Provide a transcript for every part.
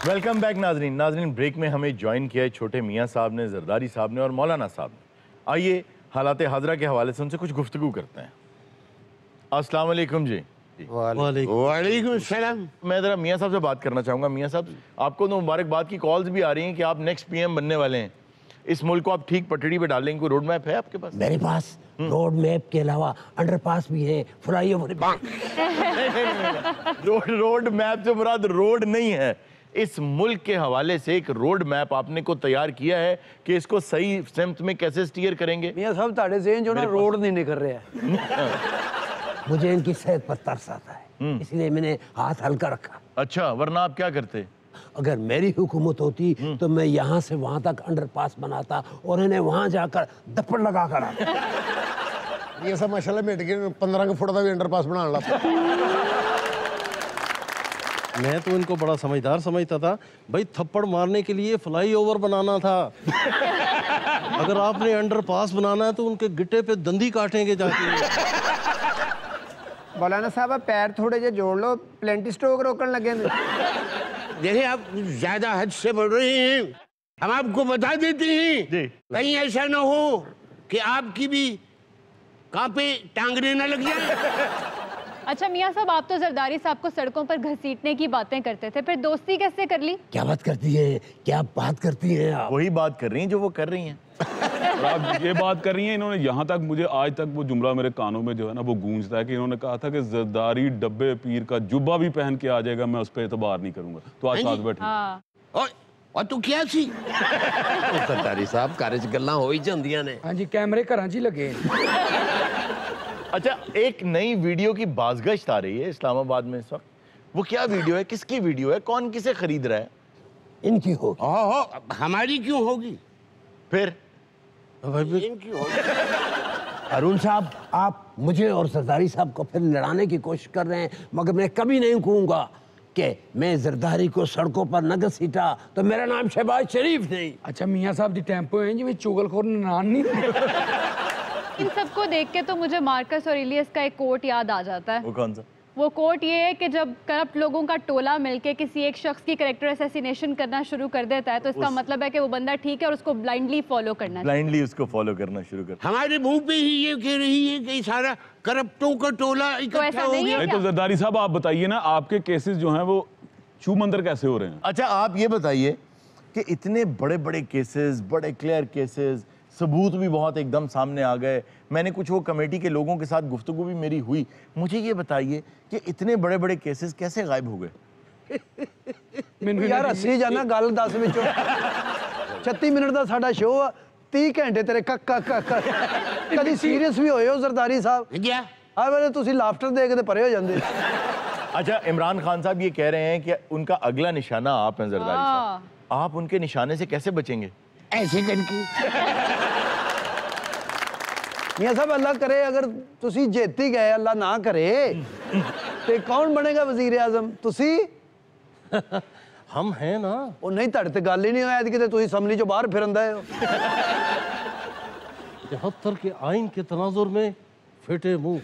Welcome back नाजरीन। नाजरीन, break में हमें ज्वाइन किया है छोटे मियाँ साहब ने, जरदारी साहब ने और मौलाना साहब ने। आइए हालात हाजरा के हवाले से उनसे कुछ गुफ्तगू करते हैं। अस्सलाम वालेकुम जी। वालेकुम सलाम। मैं ज़रा मियाँ साहब से बात करना चाहूँगा। मियाँ साहब, आपको तो मुबारकबाद की कॉल्स भी आ रही हैं कि आप नेक्स्ट पीएम बनने वाले हैं। इस मुल्क को आप ठीक पटड़ी पे डालेंगे। कोई रोड मैप है आपके पास? मेरे पास रोड मैप के अलावा अंडरपास भी है, फ्लाईओवर भी। रोड मैप से मुराद रोड नहीं है। इस मुल्क के हवाले से एक रोड मैप आपने को तैयार किया है कि इसको सही सिमत में कैसे स्टीयर करेंगे। मियां साहब ताड़े ज़हन जो ना रोड नहीं निकल रहे हैं। मुझे इनकी सेहत पर तरस आता है, इसलिए मैंने हाथ हल्का रखा। अच्छा, वरना आप क्या करते? अगर मेरी हुकूमत होती तो मैं यहाँ से वहाँ तक अंडरपास बनाता और इन्हें वहाँ जाकर दप्पड़ लगा कर आता। ये सब माशाल्लाह मिट गए। 15 फुट का भी अंडरपास बना ला। मैं तो इनको बड़ा समझदार समझता था। भाई थप्पड़ मारने के लिए फ्लाईओवर बनाना था। अगर आपने अंडरपास बनाना है तो उनके गिट्टे पे दंदी काटेंगे जाके। मौलाना साहब, आप पैर थोड़े जे जोड़ लो, प्लेंटी स्ट्रोक रोकने लगे। देखिए, आप ज्यादा हद से बढ़ रहे हैं। हम आपको बता देते हैं, कहीं ऐसा ना हो कि आपकी भी कांपे टांगने न लग जाए। अच्छा मियाँ साहब, आप तो जरदारी साहब को सड़कों पर घसीटने की बातें करते थे, फिर दोस्ती कैसे कर ली? क्या बात करती है, क्या बात करती है आप? वही बात कर रही हैं जो वो कर रही हैं। और आप ये बात कर रही हैं, इन्होंने यहाँ तक मुझे आज तक वो जुमला मेरे कानों में जो है ना वो गूंजता है कि इन्होंने कहा था कि जरदारी डब्बे पीर का जुब्बा भी पहन के आ जाएगा, मैं उस पर एतबार नहीं करूंगा। तो आज साथ बैठे। हाँ। और तू क्या सी सरदारी साहब घर च गल्लां हो ही जांदियां ने। हाँ जी, कैमरे घरां च ही लगे। अच्छा, एक नई वीडियो की बाज़गश्त आ रही है इस्लामाबाद में इस वक्त। वो क्या वीडियो है, किसकी वीडियो है, कौन किसे खरीद रहा है? इनकी होगी। हमारी क्यों होगी? फिर इनकी होगी। अरुण साहब, आप मुझे और सरदारी साहब को फिर लड़ाने की कोशिश कर रहे हैं, मगर मैं कभी नहीं कहूंगा कि मैं जरदारी को सड़कों पर न घसीटा तो मेरा नाम शहबाज शरीफ नहीं। अच्छा मियां साहब दी टेम्पो है जिवें चुगलखोर नान नहीं। इन सबको देख के तो मुझे मार्कस ऑरेलियस का एक कोट याद आ जाता है। वो कौन सा? वो कोट ये है कि जब करप्ट लोगों का टोला मिलके किसी एक शख्स की कैरेक्टर असैसिनेशन करना शुरू कर देता है तो इसका मतलब है कि वो बंदा ठीक है और उसको ब्लाइंडली फॉलो करना चाहिए। ब्लाइंडली उसको फॉलो करना शुरू कर। हमारे मुंह पे ही ये कह रही है कि सारा करप्टों का टोला इकट्ठा हो गया। नहीं तो जरदारी साहब आप बताइए ना, आपके केसेस जो हैं वो छू मंतर कैसे हो रहे हैं? अच्छा, आप ये बताइए कि इतने बड़े बड़े केसेस, बड़े क्लियर केसेस, सबूत भी बहुत एकदम सामने आ गए। मैंने कुछ वो कमेटी के लोगों के साथ गुफ्तगू भी मेरी हुई। मुझे ये बताइए कि इतने बड़े बड़े केसेस कैसे गायब हो गए? यार हसी जाना गल 10 विचों 36 मिनट का साडा शो आ, 30 घंटे तेरे कभी सीरियस भी होए हो जरदारी साहब? क्या हर वेले तुसी लाफ्टर देख के परे हो जांदे। अच्छा, इमरान खान साहब ये कह रहे हैं कि उनका अगला निशाना आप हैं जरदारी साहब। आप उनके निशाने से कैसे बचेंगे? ऐसे करके मियां साहब, अल्लाह करे अगर तुसी जीत ही गए, अल्लाह ना करे, तो कौन बनेगा वजीर आजम? तुसी? हम हैं ना। वो नहीं, तड़ ते गल ही नहीं होया कि तुसी असम्बली चो बाहर फिरंदा हो। 73 के आइन के तनाजुर में फिटे मुंह।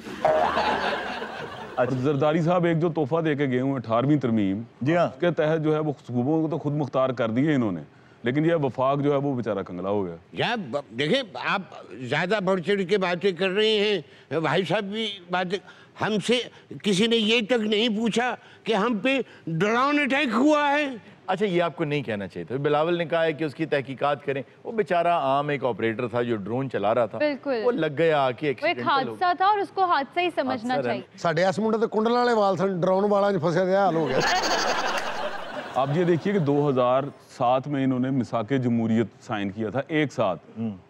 और जरदारी साहब एक जो तोहफा दे के गए हुए 18वीं तरमीम, जी हाँ, उसके तहत जो है वो सूबों को तो खुद मुख्तार कर दिए इन्होंने, लेकिन ये वफाक जो है वो बेचारा कंगला हो गया। या देखिए, आप ज्यादा बढ़ चढ़ के बातें कर रहे हैं। भाई साहब भी बातें, हमसे किसी ने ये तक नहीं पूछा कि हम पे ड्रोन अटैक हुआ है। अच्छा, ये आपको नहीं कहना चाहिए था। बिलावल ने कहा है कि उसकी तहकीकात करें। वो बेचारा आम एक ऑपरेटर था जो ड्रोन चला रहा था, बिल्कुल। वो लग गया आके, वो एक हादसा था और उसको हादसा ही समझना चाहिए। साडे इस मुंडे ते कुंडल वाले वाल सन, ड्रोन वाला च फंसे ते हाल हो गया। आप ये देखिए कि 2007 में इन्होंने मिसाके जमहूरियत साइन किया था एक साथ,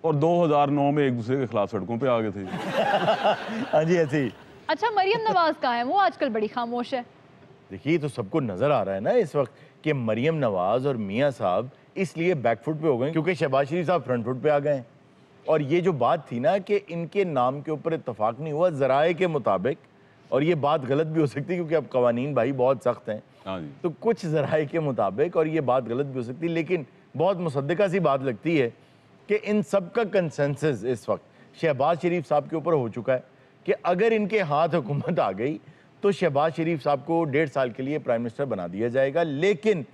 और 2009 में एक दूसरे के खिलाफ सड़कों पे आ गए थे। हाँ जी, ऐसे ही। अच्छा, मरियम नवाज कहाँ है? वो आजकल बड़ी खामोश है। देखिए, तो सबको नजर आ रहा है ना इस वक्त कि मरियम नवाज और मियाँ साहब इसलिए बैकफुट पे हो गए क्योंकि शहबाज शरीफ साहब फ्रंट फुट पे आ गए। और ये जो बात थी ना कि इनके नाम के ऊपर इत्तेफाक नहीं हुआ ज़राए के मुताबिक, और ये बात गलत भी हो सकती है क्योंकि अब कवानीन भाई बहुत सख्त हैं, तो कुछ ज़राए के मुताबिक, और ये बात गलत भी हो सकती है, लेकिन बहुत मुसद्दिका सी बात लगती है कि इन सब का कंसेंसस इस वक्त शहबाज शरीफ साहब के ऊपर हो चुका है कि अगर इनके हाथ हुकूमत आ गई तो शहबाज शरीफ साहब को 1.5 साल के लिए प्राइम मिनिस्टर बना दिया जाएगा। लेकिन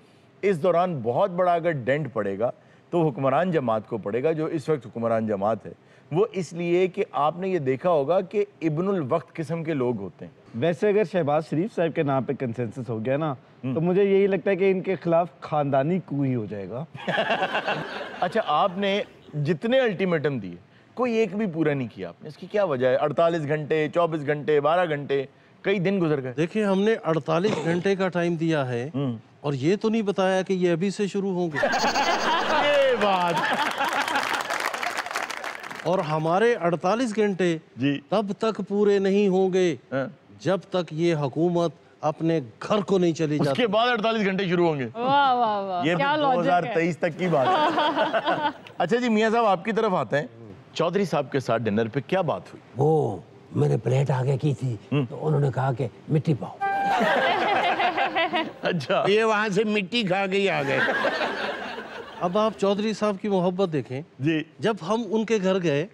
इस दौरान बहुत बड़ा अगर डेंट पड़ेगा तो हुक्मरान जमात को पड़ेगा, जो इस वक्त हुक्मरान जमात है। वो इसलिए कि आपने ये देखा होगा कि इब्नुल वक्त किस्म के लोग होते हैं। वैसे अगर शहबाज शरीफ साहब के नाम पे कंसेंसस हो गया ना, तो मुझे यही लगता है कि इनके खिलाफ खानदानी कू ही हो जाएगा। अच्छा, आपने जितने अल्टीमेटम दिए कोई एक भी पूरा नहीं किया आपने, इसकी क्या वजह है? 48 घंटे, 24 घंटे, 12 घंटे, कई दिन गुजर गए। देखिए, हमने 48 घंटे का टाइम दिया है और ये तो नहीं बताया कि ये अभी से शुरू होंगे। ये बात। और हमारे 48 घंटे जी तब तक पूरे नहीं होंगे जब तक ये हुकूमत अपने घर को नहीं चली जाती। उसके बाद 48 घंटे शुरू होंगे। वाह वाह वाह, ये क्या लॉजिक है। 2023 तक की बात है। अच्छा जी, मियां साहब आपकी तरफ आते हैं। चौधरी साहब के साथ डिनर पे क्या बात हुई? वो मैंने प्लेट आगे की थी तो उन्होंने कहा कि मिट्टी पाओ। अच्छा, ये वहां से मिट्टी खा के ही आ गए। अब आप चौधरी साहब की मोहब्बत देखें जी। जब हम उनके घर गए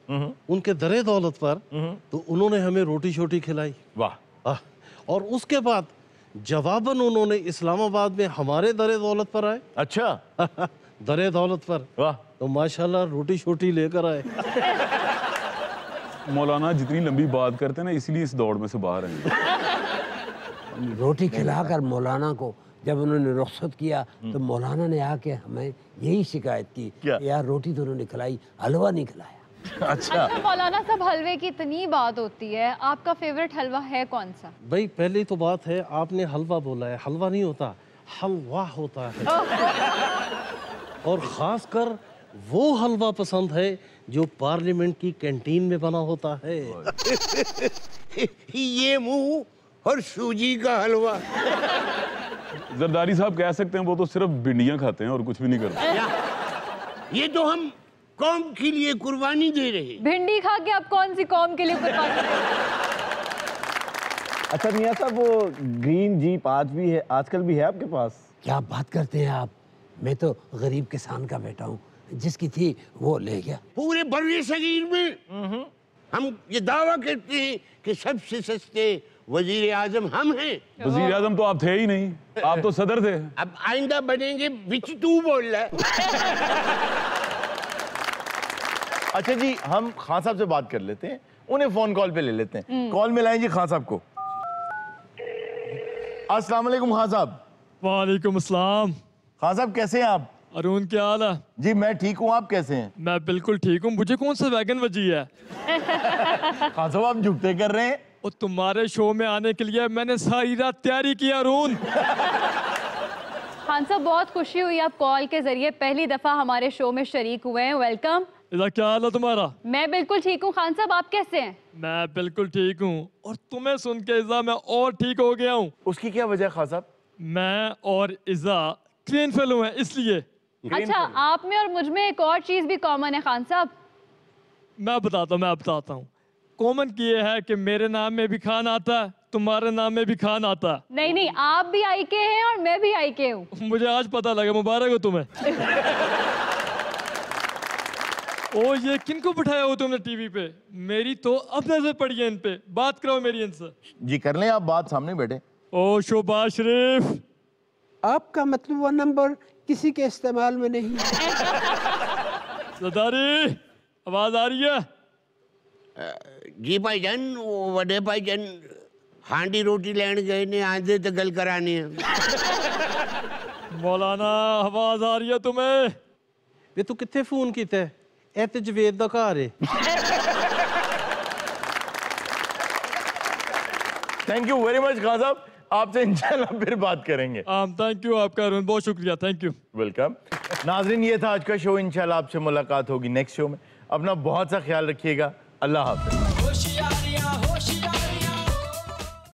उनके दरे दौलत पर, तो उन्होंने हमें रोटी शोटी खिलाई। वाह। और उसके बाद जवाबन उन्होंने इस्लामाबाद में हमारे दरे दौलत पर आए। अच्छा। दरे दौलत पर, वाह। तो माशाल्लाह रोटी शोटी लेकर आए। मौलाना जितनी लंबी बात करते हैं ना, इसलिए इस दौड़ में से बाहर हैं। रोटी खिलाकर मौलाना को जब उन्होंने रुखसत किया तो मौलाना ने आके हमें यही शिकायत की क्या? कि यार रोटी तो उन्होंने खिलाई, हलवा नहीं खिलाया। अच्छा। मौलाना साहब, हलवे की इतनी बात होती है, आपका फेवरेट हलवा है कौन सा? भाई पहली तो बात है, आपने हलवा बोला है, हलवा नहीं होता, हलवा होता है। और खासकर वो हलवा पसंद है जो पार्लियामेंट की कैंटीन में बना होता है। ये मुंह और सूजी का हलवा। जरदारी साहब कह सकते हैं वो तो सिर्फ भिंडियां खाते हैं और कुछ भी नहीं करते। ये तो हम कौम के लिए कुर्बानी दे रहे हैं। भिंडी खा के आप कौन सी कौम के लिए कुर्बानी दे रहे हैं? अच्छा मियां साहब, वो ग्रीन जीप आज भी है, आजकल भी है आपके पास? क्या बात करते हैं आप? मैं तो गरीब किसान का बेटा हूँ, जिसकी थी वो ले गया। पूरे बर्रे सगीर में हम ये दावा करते हैं कि सबसे सस्ते वजीर आजम हम हैं। वजीर आजम तो आप थे ही नहीं, आप तो सदर थे। अब आइंदा बनेंगे, बिच तू बोल रहा है। अच्छा जी, हम खान साहब से बात कर लेते हैं, उन्हें फोन कॉल पे ले लेते हैं। कॉल मिलाएं जी खान साहब को। अस्सलाम वालेकुम खान साहब। वालेकुम अस्सलाम। खान साहब कैसे हैं आप? अरुण क्या हाल है? जी मैं ठीक हूँ, आप कैसे हैं? मैं बिल्कुल ठीक हूँ। मुझे कौन सा वैगन वजी है? खान साहब आप झुकते कर रहे हैं। और तुम्हारे शो में आने के लिए मैंने सारी रात तैयारी की अरुण। खान साहब, बहुत खुशी हुई आप कॉल के जरिए पहली दफा हमारे शो में शरीक हुए हैं। वेलकम। इधर क्या हाल है तुम्हारा? मैं बिल्कुल ठीक हूँ। खान साहब आप कैसे हैं? मैं बिल्कुल ठीक हूँ, और तुम्हें सुन के इज़ा मैं और ठीक हो गया हूँ। उसकी क्या वजह खान साहब? मैं और इज़ा ट्रेन फेलो हैं इसलिए। अच्छा, आप में और मुझ में एक और चीज भी कॉमन है खान साहब। मैं बताता हूँ। कॉमन की ये है कि मेरे नाम में भी खान आता है, तुम्हारे नाम में भी खान आता है। नहीं नहीं, आप भी आई के हैं और मैं भी आई के हूँ। मुझे आज पता लगा, मुबारक हो तुम्हें। ओ ये किनको बिठाया हो तुमने टीवी पे? मेरी तो अब नजर पड़ी है इन पे, बात कराओ मेरी इनसे। जी कर लें आप बात, सामने बैठे। ओ शहबाज शरीफ, आपका मतलब नंबर किसी के इस्तेमाल में नहीं। सरदारी आवाज आ रही है? जी भाईजान, वो बड़े भाईजान हांडी रोटी लैंड गए ने, आंधे तो गल करानी है। मौलाना आवाज आ रही है तुम्हें? वे तू कितने फोन किया है? ए ते जवेद दा घर है। Thank you very much Khan साहब, आपसे इंशाल्लाह फिर बात करेंगे। थैंक यू आपका अरुण, बहुत शुक्रिया, थैंक यू। वेलकम। नाजरीन, ये था आज का शो। इंशाल्लाह आपसे मुलाकात होगी नेक्स्ट शो में। अपना बहुत सा ख्याल रखिएगा। अल्लाह हाफ़िज़।